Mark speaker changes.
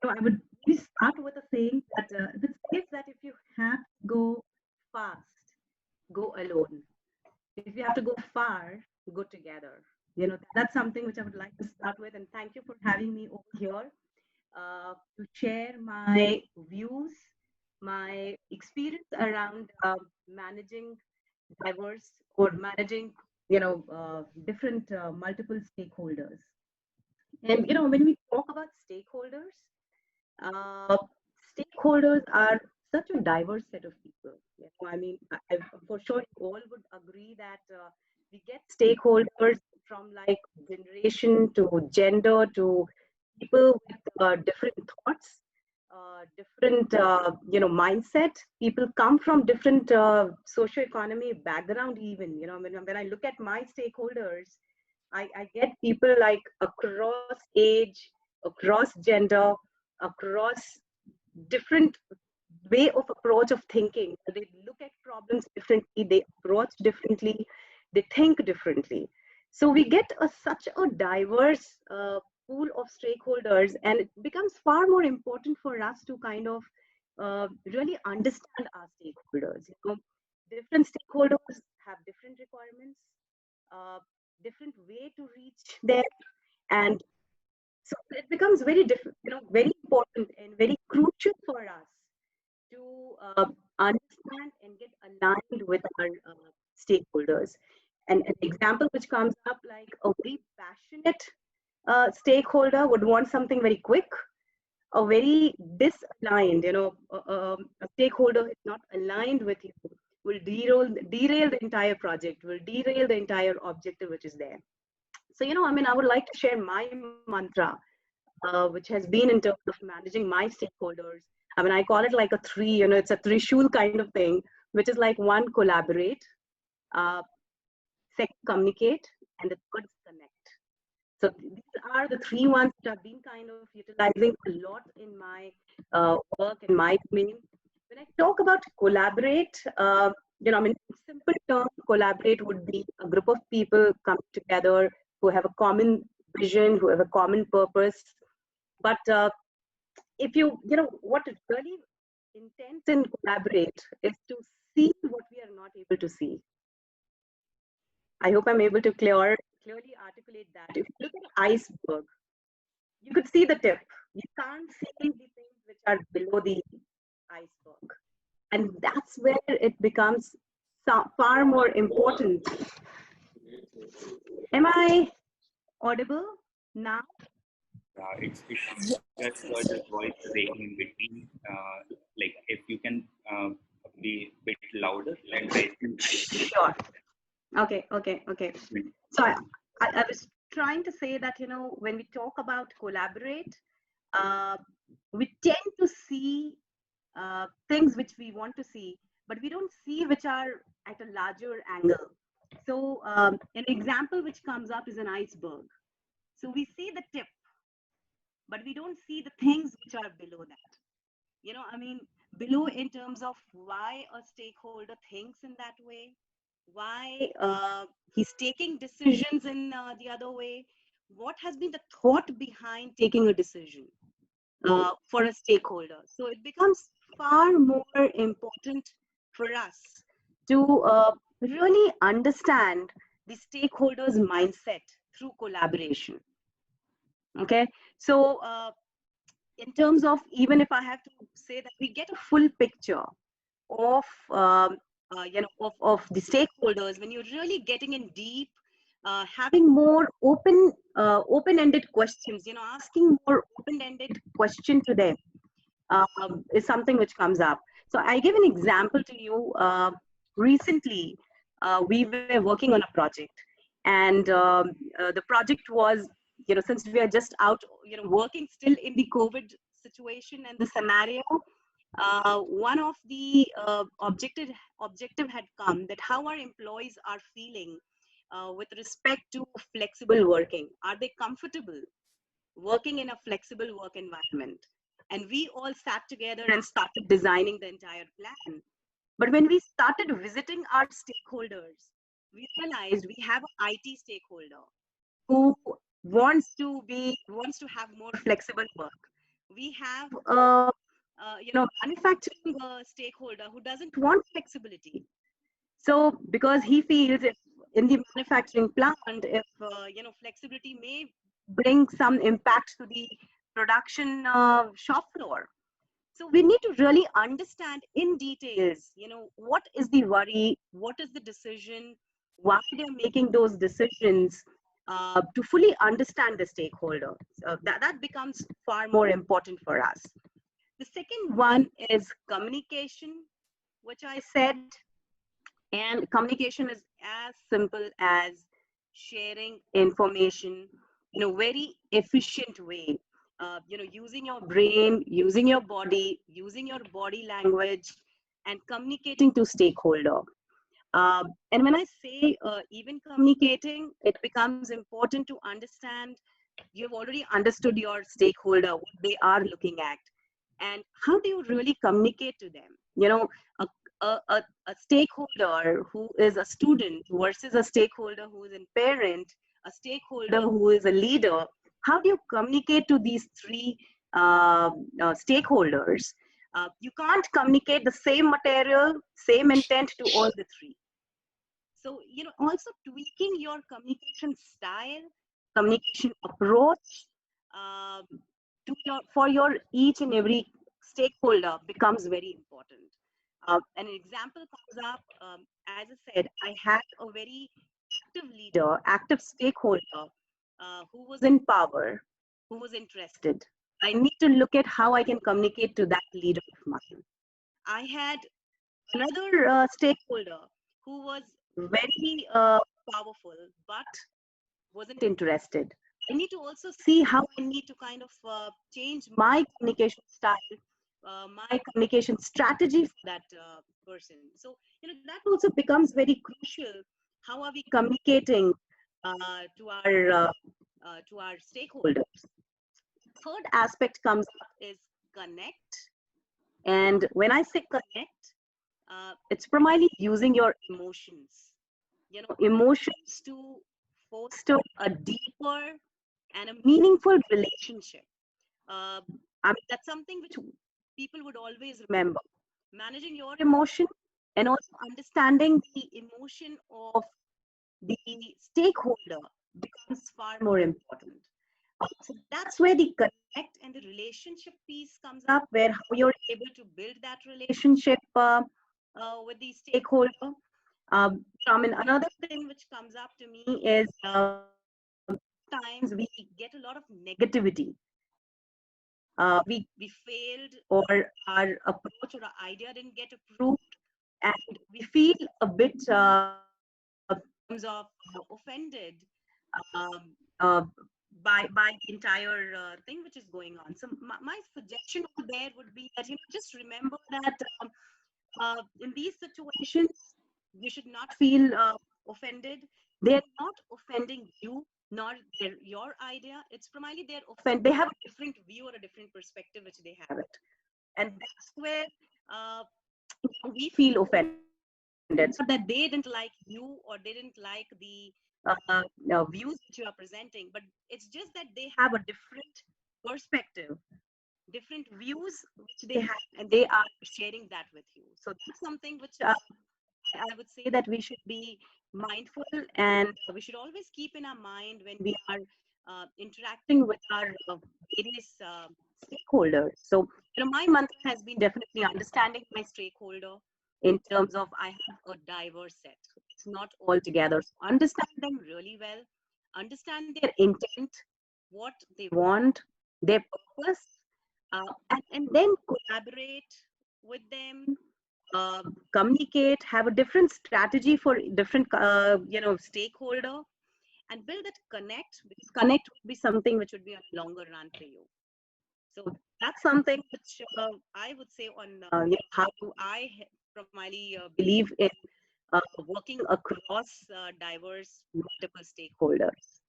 Speaker 1: I would maybe start with a saying that it says that if you have to go fast, go alone. If you have to go far, go together. That's something which I would like to start with. And thank you for having me over here to share my views, my experience around managing diverse or managing, different multiple stakeholders. And when we talk about stakeholders, uh, stakeholders are such a diverse set of people. I mean, for sure, you all would agree that we get stakeholders from like generation to gender to people with different thoughts, different mindset. People come from different socioeconomy background. Even when I look at my stakeholders, I get people like across age, across gender, across different way of approach of thinking. They look at problems differently, they approach differently, they think differently. So we get such a diverse pool of stakeholders, and it becomes far more important for us to kind of really understand our stakeholders. Different stakeholders have different requirements, uh, different way to reach there, and so it becomes very different, very important and very crucial for us to understand and get aligned with our stakeholders. And an example which comes up, like a very passionate stakeholder would want something very quick. A very disaligned, a stakeholder is not aligned with you, will derail the entire project, will derail the entire objective which is there. So, I mean, I would like to share my mantra, which has been in terms of managing my stakeholders. I mean, I call it like a three, it's a trishul kind of thing, which is like one, collaborate, uh, second, communicate, and the third is connect. So these are the three ones that I've been kind of utilizing a lot in my work and my domain. When I talk about collaborate, I mean, in simple terms, collaborate would be a group of people come together who have a common vision, who have a common purpose. But if what it really intends in collaborate is to see what we are not able to see. I hope I'm able to clearly articulate that. If you look at an iceberg, you could see the tip. You can't see the things which are below the iceberg. And that's where it becomes far more important. Am I audible now?
Speaker 2: It's just your voice breaking in between. Like if you can be a bit louder and
Speaker 1: sure. Okay. So I was trying to say that, when we talk about collaborate, uh, we tend to see things which we want to see, but we don't see which are at a larger angle. So an example which comes up is an iceberg. So we see the tip, but we don't see the things which are below that. I mean, below in terms of why a stakeholder thinks in that way, why he's taking decisions in the other way, what has been the thought behind taking a decision for a stakeholder. So it becomes far more important for us to really understand the stakeholder's mindset through collaboration. Okay, so in terms of, even if I have to say that we get a full picture of of the stakeholders when you're really getting in deep, having more open-ended questions, asking more open-ended question to them is something which comes up. So I give an example to you. Recently, we were working on a project, and the project was, since we are just out, working still in the COVID situation and the scenario, one of the objective had come that how our employees are feeling with respect to flexible working. Are they comfortable working in a flexible work environment? And we all sat together and started designing the entire plan. But when we started visiting our stakeholders, we realized we have an IT stakeholder who wants to have more flexible work. We have manufacturing stakeholder who doesn't want flexibility. So because he feels if in the manufacturing plant, if flexibility may bring some impact to the production shop floor. So we need to really understand in details, what is the worry, what is the decision, why they're making those decisions, to fully understand the stakeholder. So that becomes far more important for us. The second one is communication, which I said, and communication is as simple as sharing information in a very efficient way. Using your brain, using your body language, and communicating to stakeholder. And when I say even communicating, it becomes important to understand you've already understood your stakeholder, what they are looking at, and how do you really communicate to them. A stakeholder who is a student versus a stakeholder who is a parent, a stakeholder who is a leader. How do you communicate to these three stakeholders? You can't communicate the same material, same intent to all the three. So, also tweaking your communication style, communication approach, um, for your each and every stakeholder becomes very important. An example comes up, as I said, I had a very active leader, active stakeholder, who was in power, who was interested. I need to look at how I can communicate to that leader of mine. I had another stakeholder who was very powerful but wasn't interested. I need to also see how I need to kind of change my communication style, my communication strategy for that person. So that also becomes very crucial. How are we communicating to our stakeholders? Third aspect comes up is connect. And when I say connect, it's primarily using your emotions, emotions to foster a deeper and a meaningful relationship. Uh, I mean, that's something which people would always remember. Managing your emotion and also understanding the emotion of the stakeholder becomes far more important. So that's where the connect and the relationship piece comes up, where how you're able to build that relationship with the stakeholder. I mean, another thing which comes up to me is times we get a lot of negativity. We failed, or our approach or our idea didn't get approved, and we feel a bit in terms of offended um, uh, by the entire thing which is going on. So my suggestion over there would be that just remember that in these situations you should not feel offended. They're not offending you, nor your idea. It's primarily they have a different view or a different perspective which they have it, and that's where uh, we feel offended. So it's not that they didn't like you or they didn't like the views that you are presenting, but it's just that they have a different perspective, different views which they have, and they are sharing that with you. So that's something which I would say that we should be mindful, and we should always keep in our mind when we are interacting with our various stakeholders. So, my mantra has been definitely understanding my stakeholder in terms of I have a diverse set. It's not all together. So understand them really well, understand their intent, what they want, their purpose, and then collaborate with them, communicate, have a different strategy for different stakeholder, and build that connect, because connect would be something which would be on a longer run for you. So that's something which I would say on how do I primarily believe in working across diverse multiple stakeholders.